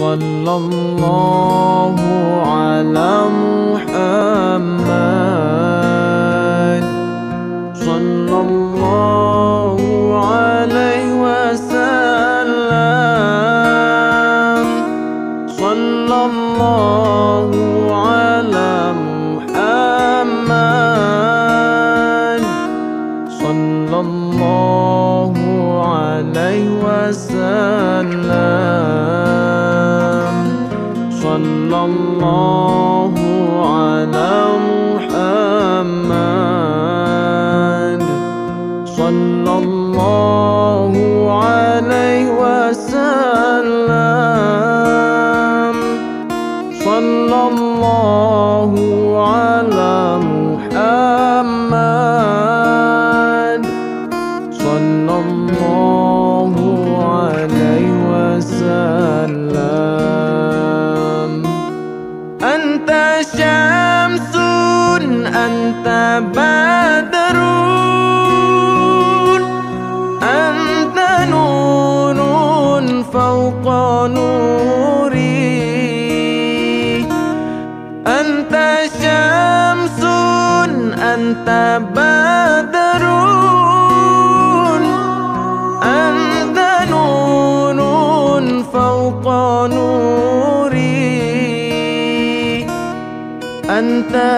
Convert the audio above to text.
sallallahu ala Muhammad, sallallahu alaihi wasallam, sallallahu ala Muhammad, sallallahu alaihi wasallam, sallallahu ala Muhammad, sallallahu alaihi wasallam, sallallahu ala Muhammad, sallallahu alaihi wasallam. Anta syamsun, anta badrun, anta nurun fawqa nuri. Anta syamsun, anta badrun, anta nurun fawqa nuri. Anta